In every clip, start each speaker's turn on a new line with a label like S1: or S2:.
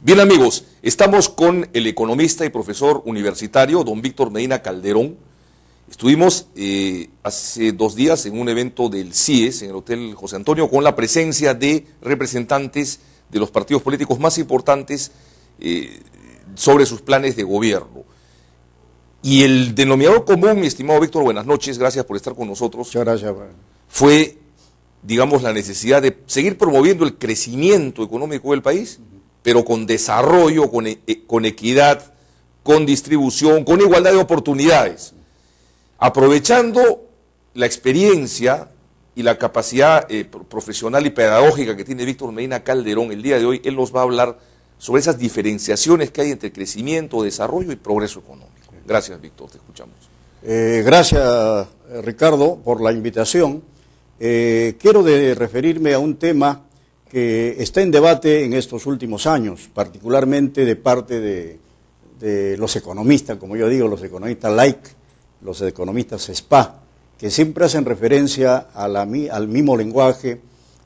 S1: Bien, amigos, estamos con el economista y profesor universitario, don Víctor Medina Calderón. Estuvimos hace 2 días en un evento del CIES, en el Hotel José Antonio, con la presencia de representantes de los partidos políticos más importantes sobre sus planes de gobierno. Y el denominador común, mi estimado Víctor, buenas noches, gracias por estar con nosotros.
S2: Muchas gracias.
S1: Fue, digamos, la necesidad de seguir promoviendo el crecimiento económico del país, pero con desarrollo, con equidad, con distribución, con igualdad de oportunidades, aprovechando la experiencia y la capacidad profesional y pedagógica que tiene Víctor Medina Calderón. El día de hoy él nos va a hablar sobre esas diferenciaciones que hay entre crecimiento, desarrollo y progreso económico. Gracias, Víctor, te escuchamos.
S2: Gracias, Ricardo, por la invitación. Quiero referirme a un tema que está en debate en estos últimos años, particularmente de parte de los economistas, como yo digo, los economistas light, los economistas spa, que siempre hacen referencia a al mismo lenguaje,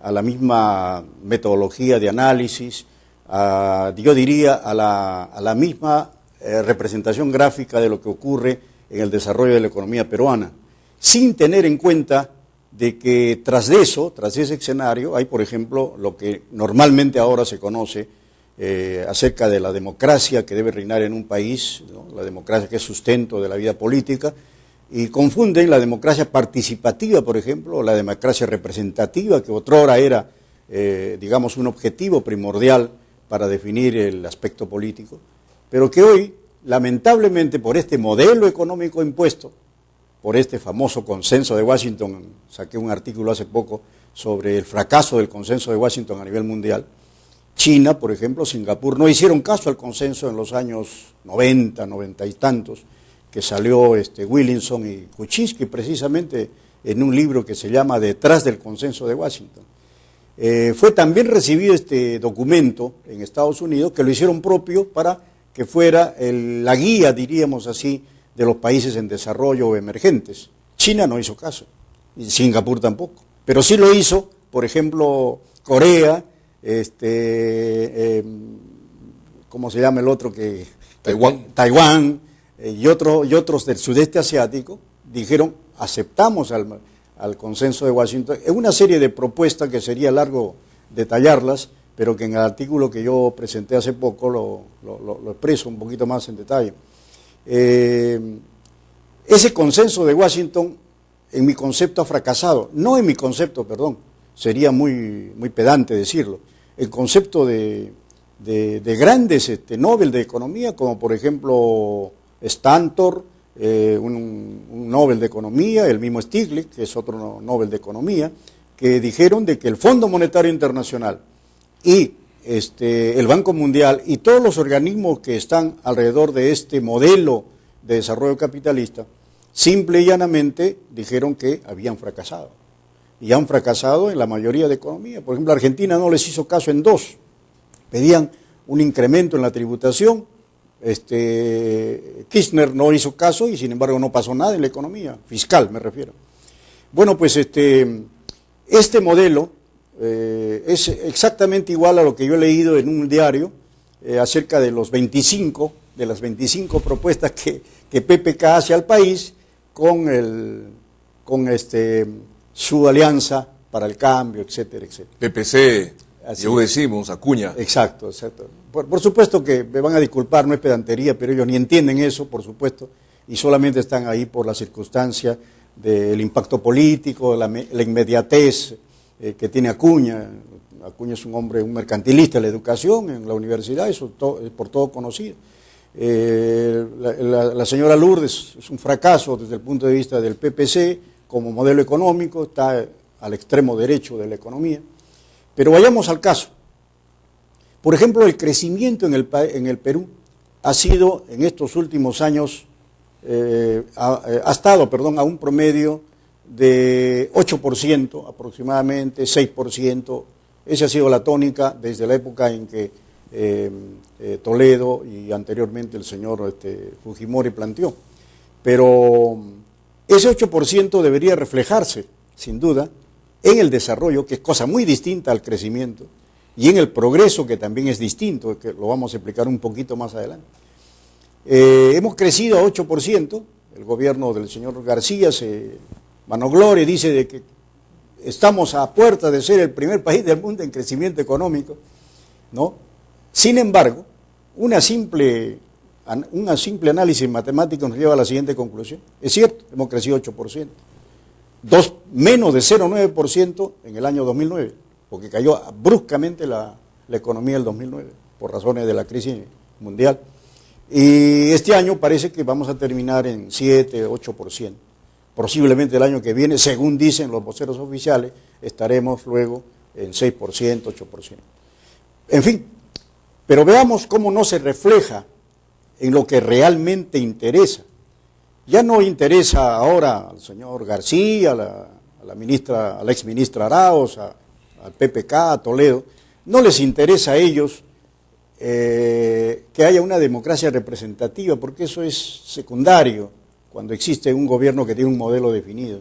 S2: a la misma metodología de análisis, yo diría a la misma representación gráfica de lo que ocurre en el desarrollo de la economía peruana, sin tener en cuenta de que tras ese escenario, hay, por ejemplo, lo que normalmente ahora se conoce acerca de la democracia que debe reinar en un país, ¿no? La democracia que es sustento de la vida política, y confunden la democracia participativa, por ejemplo, o la democracia representativa, que otrora era, digamos, un objetivo primordial para definir el aspecto político, pero que hoy, lamentablemente, por este modelo económico impuesto, por este famoso consenso de Washington, saqué un artículo hace poco sobre el fracaso del consenso de Washington a nivel mundial. China, por ejemplo, Singapur, no hicieron caso al consenso en los años 90, 90 y tantos, que salió Williamson y Kuczynski precisamente en un libro que se llama Detrás del consenso de Washington. Fue también recibido este documento en Estados Unidos, que lo hicieron propio para que fuera la guía, diríamos así, de los países en desarrollo o emergentes. China no hizo caso, y Singapur tampoco, pero sí lo hizo, por ejemplo, Corea, ¿cómo se llama el otro? Taiwán y otros del sudeste asiático, dijeron, aceptamos al consenso de Washington, en una serie de propuestas que sería largo detallarlas, pero que en el artículo que yo presenté hace poco lo expreso un poquito más en detalle. Ese consenso de Washington, en mi concepto, ha fracasado. No en mi concepto, perdón, sería muy pedante decirlo. El concepto de grandes Nobel de Economía, como por ejemplo Stantor, un Nobel de Economía, el mismo Stiglitz, que es otro Nobel de Economía, que dijeron de que el Fondo Monetario Internacional y el Banco Mundial y todos los organismos que están alrededor de este modelo de desarrollo capitalista, simple y llanamente dijeron que habían fracasado. Y han fracasado en la mayoría de economías. Por ejemplo, Argentina no les hizo caso en 2. Pedían un incremento en la tributación. Kirchner no hizo caso y sin embargo no pasó nada en la economía, fiscal me refiero. Bueno, pues este modelo es exactamente igual a lo que yo he leído en un diario acerca de las 25 propuestas que PPK hace al país con su alianza para el cambio, etcétera, etcétera.
S1: PPC, yo decimos, Acuña.
S2: Exacto. Por supuesto que me van a disculpar, no es pedantería, pero ellos ni entienden eso, por supuesto, y solamente están ahí por la circunstancia del impacto político, la inmediatez que tiene Acuña. Acuña es un mercantilista de la educación en la universidad, eso es por todo conocido. La señora Lourdes es un fracaso desde el punto de vista del PPC como modelo económico, está al extremo derecho de la economía. Pero vayamos al caso. Por ejemplo, el crecimiento en el Perú ha sido en estos últimos años, ha estado a un promedio de 8% aproximadamente, 6%. Esa ha sido la tónica desde la época en que Toledo y anteriormente el señor Fujimori planteó. Pero ese 8% debería reflejarse, sin duda, en el desarrollo, que es cosa muy distinta al crecimiento, y en el progreso, que también es distinto, que lo vamos a explicar un poquito más adelante. Hemos crecido a 8%, el gobierno del señor García se vanagloria y dice de que estamos a puerta de ser el primer país del mundo en crecimiento económico, ¿no? Sin embargo, un simple análisis matemático nos lleva a la siguiente conclusión. Es cierto, hemos crecido 8%, menos de 0,9% en el año 2009, porque cayó bruscamente la economía del 2009 por razones de la crisis mundial. Y este año parece que vamos a terminar en 7, 8%. Posiblemente el año que viene, según dicen los voceros oficiales, estaremos luego en 6%, 8%. En fin, pero veamos cómo no se refleja en lo que realmente interesa. Ya no interesa ahora al señor García, a la exministra Arauz, al PPK, a Toledo, no les interesa a ellos que haya una democracia representativa, porque eso es secundario cuando existe un gobierno que tiene un modelo definido.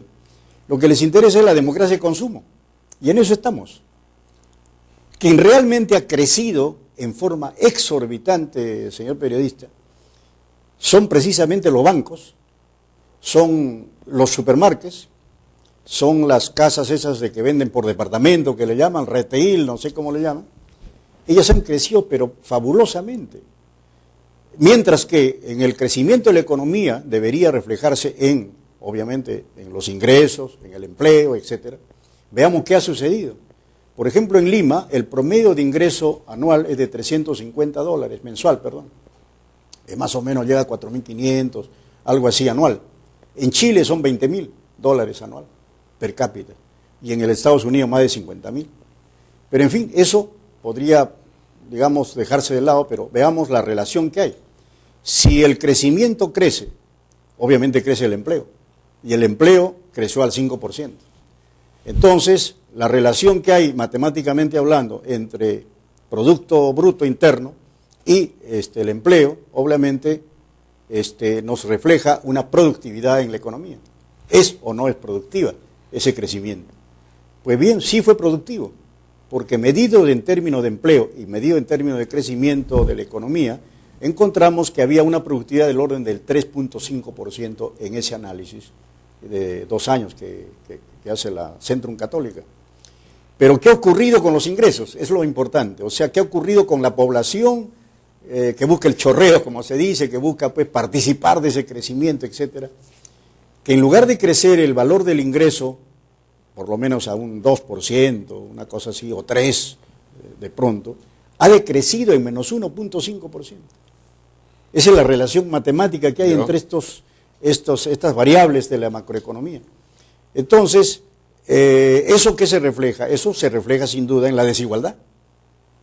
S2: Lo que les interesa es la democracia de consumo, y en eso estamos. Quien realmente ha crecido en forma exorbitante, señor periodista, son precisamente los bancos, son los supermarkets, son las casas esas de que venden por departamento, que le llaman retail, no sé cómo le llaman. Ellas han crecido, pero fabulosamente. Mientras que en el crecimiento de la economía debería reflejarse obviamente, en los ingresos, en el empleo, etcétera. Veamos qué ha sucedido. Por ejemplo, en Lima, el promedio de ingreso anual es de $350, mensual, perdón. Más o menos llega a 4.500, algo así anual. En Chile son $20.000 anual, per cápita. Y en el Estados Unidos más de 50.000. Pero en fin, eso podría, digamos, dejarse de lado, pero veamos la relación que hay. Si el crecimiento crece, obviamente crece el empleo. Y el empleo creció al 5%. Entonces, la relación que hay, matemáticamente hablando, entre Producto Bruto Interno y el empleo, obviamente, nos refleja una productividad en la economía. ¿Es o no es productiva ese crecimiento? Pues bien, sí fue productivo, porque medido en términos de empleo y medido en términos de crecimiento de la economía, encontramos que había una productividad del orden del 3.5% en ese análisis de 2 años que hace la Centrum Católica. Pero ¿qué ha ocurrido con los ingresos? Es lo importante. O sea, ¿qué ha ocurrido con la población que busca el chorreo, como se dice, que busca pues participar de ese crecimiento, etcétera? Que en lugar de crecer el valor del ingreso, por lo menos a un 2%, una cosa así, o 3% de pronto, ha decrecido en menos 1.5%. Esa es la relación matemática que hay entre estas variables de la macroeconomía. Entonces, ¿eso qué se refleja? Eso se refleja sin duda en la desigualdad,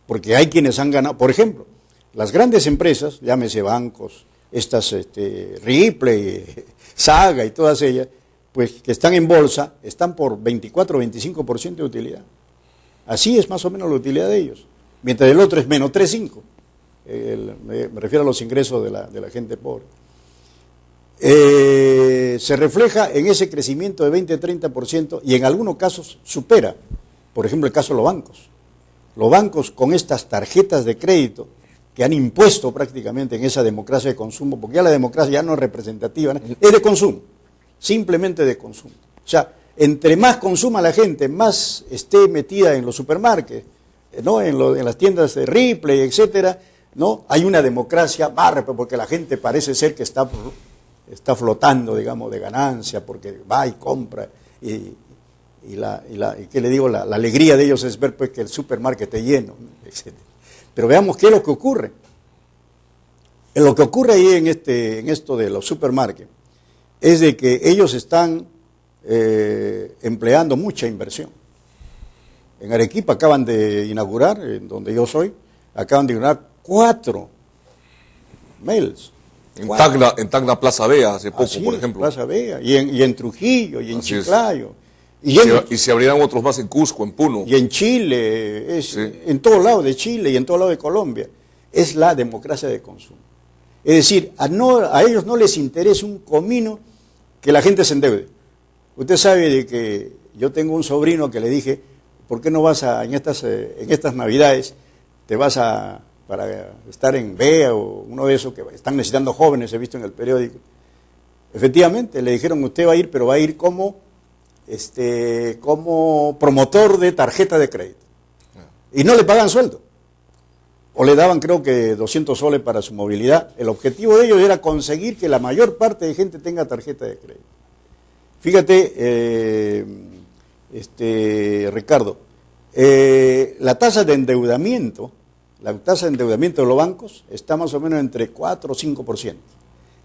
S2: porque hay quienes han ganado, por ejemplo, las grandes empresas, llámese bancos, estas Ripley, Saga y todas ellas, pues que están en bolsa, están por 24 o 25% de utilidad. Así es más o menos la utilidad de ellos, mientras el otro es menos 3,5%. Me refiero a los ingresos de la gente pobre. Se refleja en ese crecimiento de 20-30% y en algunos casos supera, por ejemplo el caso de los bancos. Los bancos con estas tarjetas de crédito que han impuesto prácticamente en esa democracia de consumo, porque ya la democracia ya no es representativa, ¿no? Es de consumo, simplemente de consumo. O sea, entre más consuma la gente, más esté metida en los supermarkets, ¿no? en las tiendas de Ripley, etcétera, ¿no? Hay una democracia más, porque la gente parece ser que está flotando, digamos, de ganancia, porque va y compra, y ¿qué le digo? La alegría de ellos es ver pues que el supermarket esté lleno, etc. Pero veamos qué es lo que ocurre. Lo que ocurre ahí en esto de los supermarkets es de que ellos están empleando mucha inversión. En Arequipa acaban de inaugurar, en donde yo soy, acaban de inaugurar 4 Mels.
S1: En Tacna Plaza Vea hace poco, por ejemplo.
S2: Plaza Vea, y en Trujillo, y en
S1: Así
S2: Chiclayo.
S1: Y se abrirán otros más en Cusco, en Puno.
S2: Y en Chile, en todos lados de Chile y en todos lados de Colombia. Es la democracia de consumo. Es decir, a ellos no les interesa un comino que la gente se endeude. Usted sabe de que yo tengo un sobrino que le dije, ¿por qué no vas en estas Navidades, te vas para estar en BEA o uno de esos que están necesitando jóvenes, he visto en el periódico? Efectivamente, le dijeron, usted va a ir, pero va a ir como promotor de tarjeta de crédito. Y no le pagan sueldo. O le daban, creo que 200 soles para su movilidad. El objetivo de ellos era conseguir que la mayor parte de gente tenga tarjeta de crédito. Fíjate, Ricardo, la tasa de endeudamiento de los bancos está más o menos entre 4 o 5%.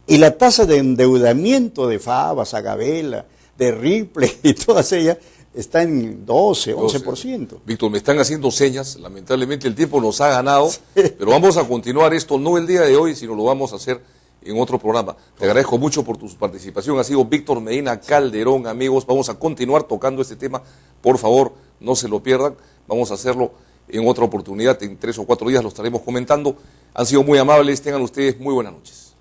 S2: Y la tasa de endeudamiento de Fabas, Agabela, de Ripley y todas ellas está en 12, 11%.
S1: Víctor, me están haciendo señas, lamentablemente el tiempo nos ha ganado, pero vamos a continuar esto no el día de hoy, sino lo vamos a hacer en otro programa. Te agradezco mucho por tu participación, ha sido Víctor Medina Calderón, amigos, vamos a continuar tocando este tema, por favor, no se lo pierdan, vamos a hacerlo en otra oportunidad, en 3 o 4 días lo estaremos comentando. Han sido muy amables, tengan ustedes muy buenas noches.